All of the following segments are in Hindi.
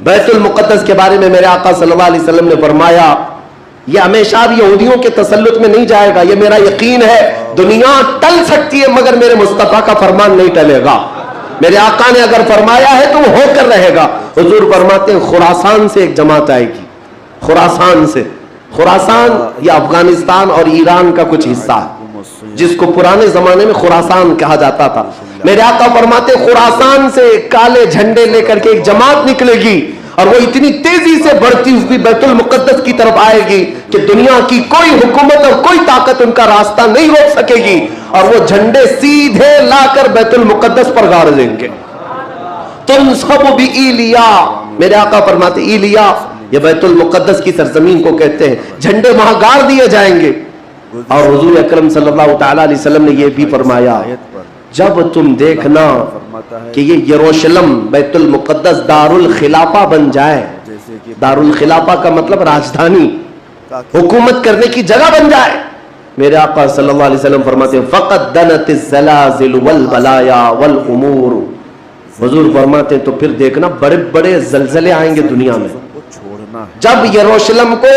बैतुल मुक़द्दस के बारे में मेरे आका सल्लल्लाहु अलैहि वसल्लम ने फरमाया, ये हमेशा यहूदियों के तसल्लुत में नहीं जाएगा, ये मेरा यकीन है। दुनिया टल सकती है मगर मेरे मुस्तफा का फरमान नहीं टलेगा। मेरे आका ने अगर फरमाया है तो वो होकर रहेगा। हुजूर फरमाते हैं खुरासान से एक जमात आएगी, खुरासान से। खुरासान ये अफगानिस्तान और ईरान का कुछ हिस्सा है, जिसको पुराने जमाने में खुरासान कहा जाता था। मेरे आका फरमाते खुरासान से काले झंडे लेकर के एक जमात निकलेगी और वो इतनी तेजी से बढ़ती हुई बैतुल मुक़द्दस की तरफ आएगी कि दुनिया की कोई हुकूमत और कोई ताकत उनका रास्ता नहीं रोक सकेगी, और वो झंडे सीधे लाकर बैतुल मुक़द्दस पर गाड़ देंगे। तुम सब भी इलिया, मेरे आका फरमाते इलिया ये बैतुल मुक़द्दस की सरजमीन को कहते हैं, झंडे वहां गाड़ दिए जाएंगे। और हुजूर अकरम सल्लल्लाहु तआला अलैहि वसल्लम ने यह भी फरमाया, जब तुम देखना कि ये यरूशलेम बैतुल मुक़द्दस दारुल खिलाफा बन जाए, दारुल खिलाफा का मतलब राजधानी, हुकूमत करने की जगह बन जाए, मेरे आका सल्लल्लाहु अलैहि वसल्लम फरमाते हैं फ़क़द दनतिज़ ज़लाज़िल वल बलाया वल उमूर। हुजूर फरमाते हैं तो फिर देखना बड़े बड़े ज़लज़ले आएंगे दुनिया में। जब यरूशलेम को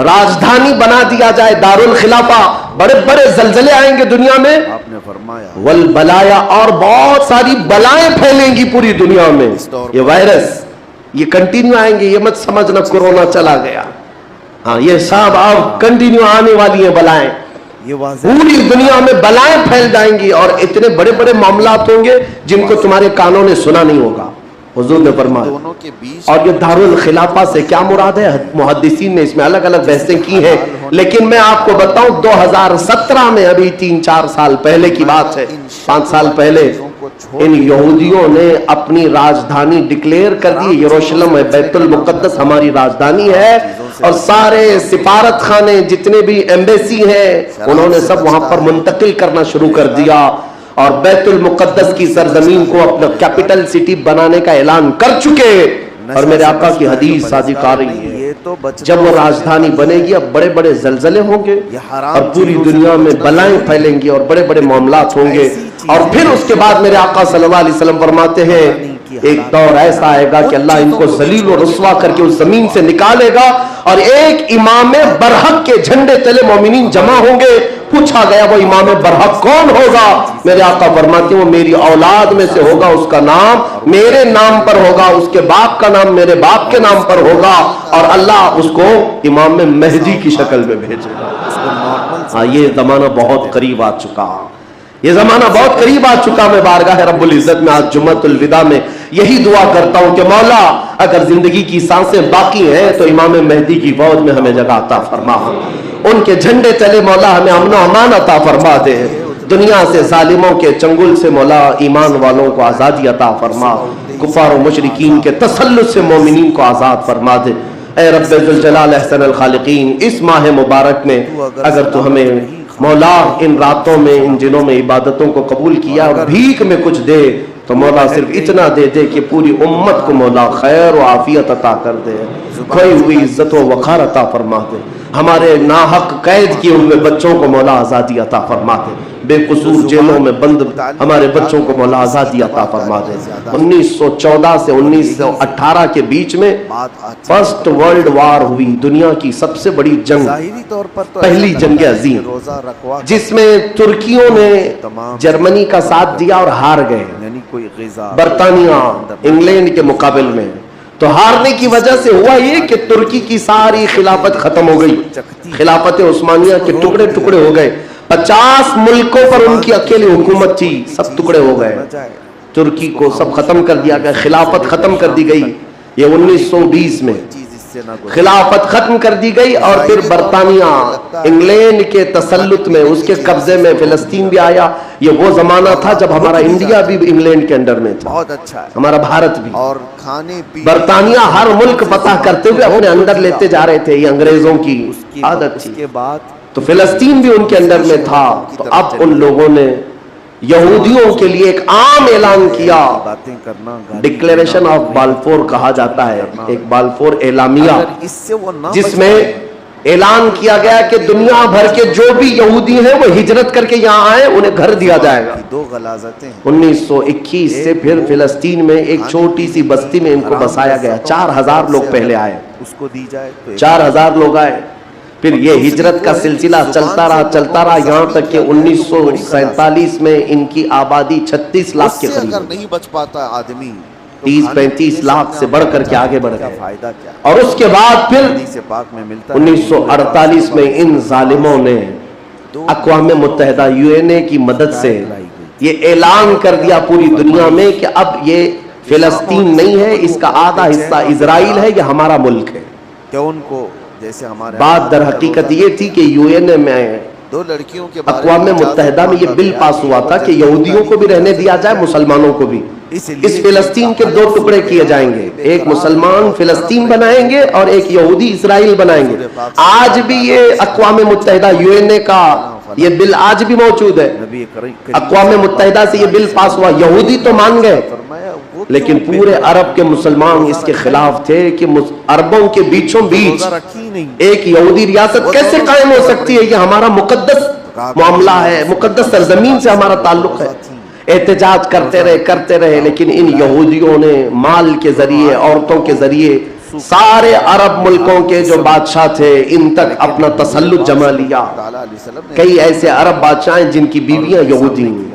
राजधानी बना दिया जाए, दारुल खिलाफा, बड़े बड़े ज़लज़ले आएंगे दुनिया में। आपने फरमाया वल बलाया, और बहुत सारी बलाएं फैलेंगी पूरी दुनिया में। ये वायरस ये कंटिन्यू आएंगे, ये मत समझना कोरोना चला गया। हाँ, ये सब अब कंटिन्यू आने वाली है बलाएं, पूरी दुनिया में बलाएं फैल जाएंगी और इतने बड़े बड़े मामलात होंगे जिनको तुम्हारे कानों ने सुना नहीं होगा। हुजूर ने फरमाया। और ये दारुल खिलाफा से क्या मुराद है, मुहद्दिसीन ने इसमें अलग अलग बहसें की हैं, लेकिन मैं आपको बताऊं 2017 में, अभी 3-4 साल पहले की बात है, 5 साल पहले, इन यहूदियों ने अपनी राजधानी डिक्लेयर कर दी, यरूशलेम है, बैतुल मुक़द्दस हमारी राजधानी है। और सारे सिफारत खाने जितने भी एम्बेसी हैं उन्होंने सब वहां पर मुंतकिल करना शुरू कर दिया और बैतुल मुक़द्दस की सरजमीन को अपना कैपिटल सिटी बनाने का ऐलान कर चुके। और मेरे आका की हदीस सादिक आ रही है, जब वो राजधानी बनेगी अब बड़े बड़े ज़लज़ले होंगे और पूरी दुनिया में बलाएं फैलेंगी और बड़े बड़े मामलात होंगे। और फिर उसके बाद मेरे आका सल्लल्लाहु अलैहि वसल्लम फरमाते हैं एक दौर ऐसा आएगा कि अल्लाह इनको जलील और रुस्वा करके उस जमीन से निकालेगा और एक इमाम बरहक के झंडे तले मोमिनीन जमा होंगे। पूछा गया वो इमाम बरहक कौन होगा? मेरे आका फरमाते हैं वो मेरी औलाद में से होगा, उसका नाम मेरे नाम पर होगा, उसके बाप का नाम मेरे बाप के नाम पर होगा और अल्लाह उसको इमाम मेहदी की शक्ल में भेजेगा। हाँ, ये जमाना बहुत करीब आ चुका, ये जमाना बहुत करीब आ चुका। मैं बारगाह रब्बुल इज्जत में आज जुम्मतुल विदा में यही दुआ करता हूं कि मौला अगर जिंदगी की सांसें बाकी हैं तो इमाम मेहदी की फौज में हमें जगह अता फरमा, उनके झंडे तले मौला हमें अमन अमान अता फरमा दे, दुनिया से जालिमों के चंगुल से मौला ईमान वालों को आज़ादी अता फरमा, कुफार और मुशरिकीन के तसल्लुत से मोमिनीन को आज़ाद फरमा दे। ऐ रब्बे जुल जलाल अहसनुल खालिकीन, इस माह मुबारक में अगर तो हमें मौला इन रातों में इन दिनों में इबादतों को कबूल किया और भीख में कुछ दे तो मौला सिर्फ इतना दे दे कि पूरी उम्मत को मौला खैर और आफियत अता कर दे, खोई हुई इज्जत व वक़ार अता फरमा दे, हमारे नाहक कैद किए हुए बच्चों को मौला आज़ादी अता फरमा दे, बेकसूर जेलों में बंद हमारे बच्चों को मौला आज़ादी अता फरमा दे। 1914 से 1918 के बीच में फर्स्ट वर्ल्ड वार हुई, दुनिया की सबसे बड़ी जंग, पहली जंग अजीम, जिसमें तुर्कियों ने जर्मनी का साथ दिया और हार गए बरतानिया इंग्लैंड के मुकाबले में। तो हारने की वजह से हुआ ये कि तुर्की की सारी खिलाफत खत्म हो गई, खिलाफत उस्मानिया के टुकड़े टुकड़े हो गए, 50 मुल्कों पर उनकी अकेली हुकूमत थी, सब टुकड़े हो गए, तुर्की को सब खत्म कर दिया गया, खिलाफत खत्म कर दी गई। ये 1920 में खिलाफत खत्म कर दी गई और फिर बरतानिया इंग्लैंड के तसल्लुत में उसके कब्जे में फिलिस्तीन भी आया। ये वो जमाना था जब हमारा इंडिया भी इंग्लैंड के अंडर में था, बहुत अच्छा है, हमारा भारत भी। और खाने बरतानिया हर मुल्क फतह करते हुए अपने अंदर लेते जा रहे थे, ये अंग्रेजों की आदत थी। के बाद तो फिलिस्तीन भी उनके अंदर में था। तो अब उन लोगों ने यहूदियों के लिए एक आम ऐलान किया, डिक्लेरेशन ऑफ बाल्फोर कहा जाता है, एक बाल्फोर एलामिया, जिसमें ऐलान किया गया कि दुनिया भर के जो भी यहूदी हैं वो हिजरत करके यहाँ आए, उन्हें घर दिया जाएगा। 2 गलाज़तें 1921 से फिर फिलिस्तीन में एक छोटी सी बस्ती में इनको बसाया गया। 4000 लोग पहले आए, उसको दी जाए तो 4000 लोग आए। फिर ये हिजरत का सिलसिला चलता रहा यहाँ तक कि 1947 में इनकी आबादी 36 लाख के करीब। अगर नहीं बच पाता आदमी 30-35 लाख से बढ़ करके आगे बढ़ गए। फायदा क्या? और उसके बाद फिर से पाक में मिलता 1948 में इन जालिमों ने अक़वाम मुत्तहिदा UNA की मदद से ये ऐलान कर दिया पूरी दुनिया में कि अब ये फिलिस्तीन नहीं है, इसका आधा हिस्सा इजराइल है, ये हमारा मुल्क है। क्या उनको जैसे हमारे बात दर हकीकत ये थी कि UNA में 2 लड़कियों के अक़वाम मुत्तहिदा में ये बिल पास हुआ था कि यहूदियों को भी रहने दिया जाए, मुसलमानों को भी। इस फिलिस्तीन के 2 टुकड़े किए जाएंगे, एक मुसलमान फिलिस्तीन बनाएंगे और एक यहूदी इजराइल बनाएंगे। आज भी ये अक़वाम मुत्तहिदा UNA का ये बिल आज भी मौजूद है। अक़वाम मुत्तहिदा से ये बिल पास हुआ, यहूदी तो मान गए लेकिन पूरे अरब के मुसलमान इसके खिलाफ थे कि अरबों के बीचों बीच एक यहूदी रियासत कैसे कायम हो सकती है, ये हमारा मुकद्दस मामला है, मुकद्दस सरजमीन से हमारा ताल्लुक है। एहतजाज करते रहे लेकिन इन यहूदियों ने माल के जरिए, औरतों के जरिए सारे अरब मुल्कों के जो बादशाह थे इन तक अपना तसल्लुत जमा लिया। कई ऐसे अरब बादशाह हैं जिनकी बीवियां यहूदी हैं,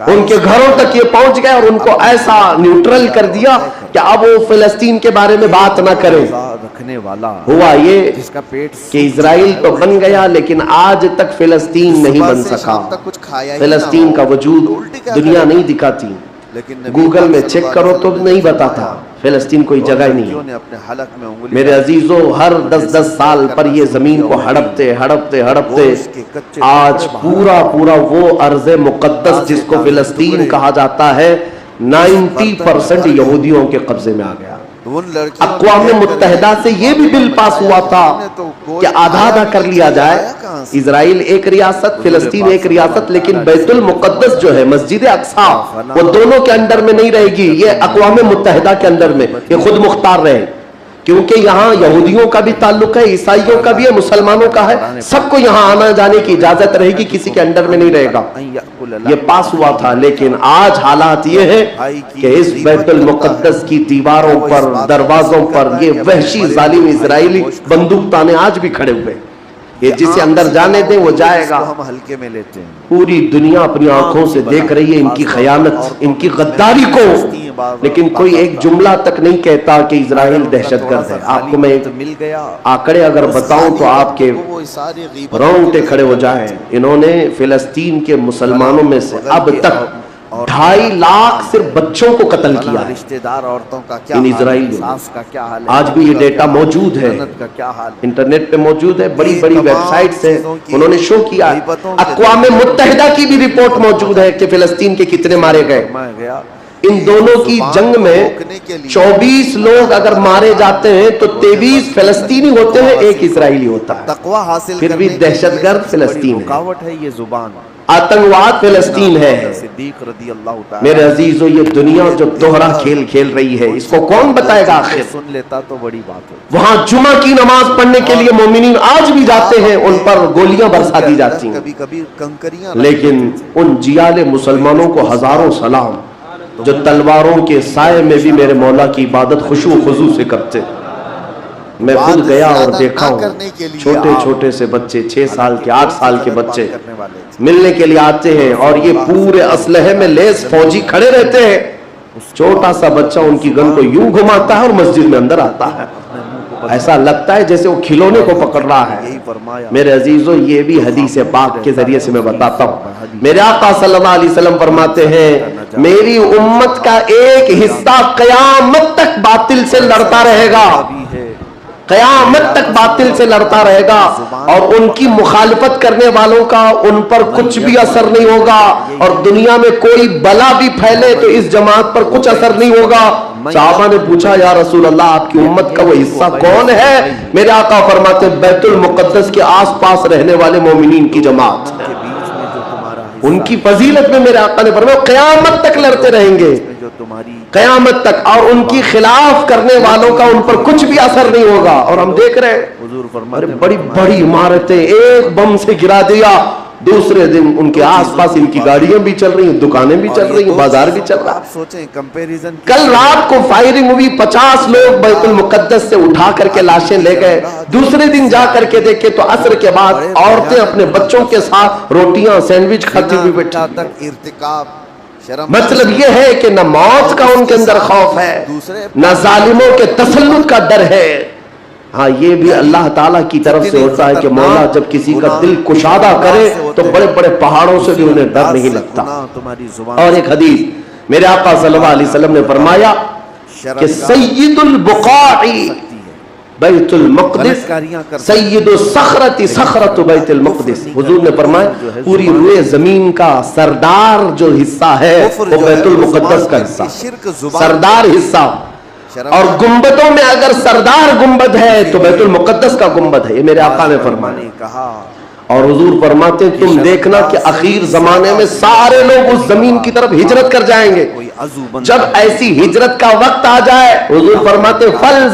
उनके घरों तक ये पहुंच गए और उनको ऐसा न्यूट्रल कर दिया कि अब वो फिलिस्तीन के बारे में बात ना करें। रखने वाला हुआ ये जिसका पेट कि इजराइल तो बन गया लेकिन आज तक फिलिस्तीन नहीं बन सका। फिलिस्तीन का वजूद दुनिया नहीं दिखाती, गूगल में चेक करो तो नहीं बताता फिलिस्तीन कोई जगह नहीं है। मेरे अजीजों, हर 10-10 साल पर ये जमीन को हड़पते आज पूरा वो अर्ज़े मुक़द्दस जिसको फिलिस्तीन कहा जाता है 90% यहूदियों के कब्जे में आ गया। अक़वाम मुत्तहिदा से ये भी बिल पास हुआ था कि आधा कर लिया जाए, इजराइल एक रियासत, फिलिस्तीन एक रियासत, लेकिन बैतुल मुक़द्दस जो है मस्जिद अक्सा वो दोनों के अंडर में नहीं रहेगी, ये अक़वाम मुत्तहिदा के अंदर में, ये खुद मुख्तार रहे, क्योंकि यहाँ यहूदियों का भी ताल्लुक है, ईसाइयों का भी है, मुसलमानों का है, सबको यहाँ आना जाने की इजाजत रहेगी, किसी के अंडर में नहीं रहेगा। ये पास हुआ था लेकिन आज हालात ये है कि इस बैतुल मुक़द्दस की दीवारों पर, दरवाजों पर ये वहशी जालिम इजराइली बंदूक ताने आज भी खड़े हुए। ये जिसे अंदर जाने दें वो जाएगा। हम हल्के में लेते हैं। पूरी दुनिया अपनी आंखों से देख रही है इनकी खयानत, इनकी गद्दारी को, लेकिन कोई एक जुमला तक नहीं कहता कि इजराइल दहशतगर्द है। आपको मैं आंकड़े अगर बताऊं तो आपके रोंगटे खड़े हो जाएं। इन्होंने फिलिस्तीन के मुसलमानों में से अब तक 2.5 लाख सिर्फ बच्चों को कत्ल किया। रिश्तेदार औरतों का क्या इन इजराइल का क्या हाल है, आज भी ये डेटा मौजूद है, क्या हाल, इंटरनेट पे मौजूद है, बड़ी बड़ी वेबसाइट्स है, उन्होंने शो किया। अक़वाम मुत्तहिदा की भी रिपोर्ट मौजूद है कि फिलिस्तीन के कितने मारे गए। इन दोनों की जंग में 24 लोग अगर मारे जाते हैं तो 23 फिलिस्तीनी होते हैं, एक इजराइली होता है। तकवा हासिल फिर भी दहशतगर्द फिलिस्तीन है, ये जुबान आतंकवाद फिलिस्तीन है। मेरे अजीजों, ये दुनिया जो दोहरा खेल खेल रही है इसको कौन बताएगा आखिर? सुन लेता तो बड़ी बात है। वहां जुमा की नमाज पढ़ने के लिए मोमिनीन आज भी जाते हैं, उन पर गोलियां बरसा दी जाती हैं, कभी कंकरियां, लेकिन उन जियाले मुसलमानों को हजारों सलाम जो तलवारों के साए में भी मेरे मौला की इबादत खुशू खुजू से करते। मैं खुद गया और देखा हूँ, छोटे छोटे से बच्चे 6 साल के 8 साल के बच्चे मिलने के लिए आते हैं और ये पूरे असलहे में लेस फौजी खड़े रहते हैं। छोटा सा बच्चा उनकी गन को यूं घुमाता है और मस्जिद में अंदर आता है, ऐसा लगता है जैसे वो खिलौने को पकड़ रहा है। मेरे अजीजों, ये भी हदीस पाक के जरिए से मैं बताता हूँ। मेरे आका सल्लल्लाहु अलैहि वसल्लम फरमाते हैं, मेरी उम्मत का एक हिस्सा क़यामत तक बातिल से लड़ता रहेगा, क़यामत तक बातिल से लड़ता रहेगा और उनकी मुखालिफत करने वालों का उन पर कुछ भी असर नहीं होगा, और दुनिया में कोई बला भी फैले तो इस जमात पर कुछ असर नहीं होगा। साहबा ने पूछा, या रसूल अल्लाह, आपकी उम्मत का वो हिस्सा कौन है? मेरे आका फरमाते, बैतुल मुक़द्दस के आसपास रहने वाले मोमिनीन की जमात। उनकी फजीलत में मेरे आका ने फरमाया क़यामत तक लड़ते रहेंगे। जो तुम्हारी कयामत तक, और उनकी खिलाफ करने वालों का उन पर कुछ भी असर नहीं होगा। और हम देख रहे हैं हुजूर फरमाते अरे हैं, बड़ी बड़ी इमारतें एक बम से गिरा दिया, दूसरे दिन उनके आसपास इनकी गाड़ियां भी चल रही हैं, दुकानें भी और चल ये रही हैं, दो बाजार भी चीजों चल को रहा है। आप सोचें कंपैरिजन। कल रात को फायरिंग हुई, 50 लोग बैतुल मुकद्दस से उठा करके लाशें ले गए। दूसरे दिन जा करके देखे तो असर के बाद औरतें अपने बच्चों के साथ रोटियां सैंडविच खाती हुई बैठी। तक इर्तिकाब शर्म, मतलब यह है कि न मौत का उनके अंदर खौफ है, न जालिमों के तसल्लुत का डर है। हाँ, ये भी अल्लाह ताला की तरफ से होता है कि मौला जब किसी का दिल कुशादा करे तो बड़े बड़े पहाड़ों से भी उन्हें डर नहीं लगता। तुम्हारी जुबान। और एक हदीस मेरे आका सल्लल्लाहु अलैहि वसल्लम ने फरमाया कि सय्यदुल बुकाई बैतुल मक़दिस, सय्यदु सखरति सखरतु बैतुल मक़दिस। हुजूर ने फरमाया पूरी रुए जमीन का सरदार जो हिस्सा है वो बैतुल मुक़द्दस का हिस्सा, सरदार हिस्सा। और गुंबदों में अगर सरदार गुंबद है तो बैतुल मुक़द्दस का गुंबद है, ये मेरे आका ने फरमाया। और हुजूर फरमाते हैं तुम देखना कि आखिर जमाने में सारे लोग उस जमीन की तरफ हिजरत कर जाएंगे। जब ऐसी हिजरत का वक्त आ जाए, हुजूर फरमाते फल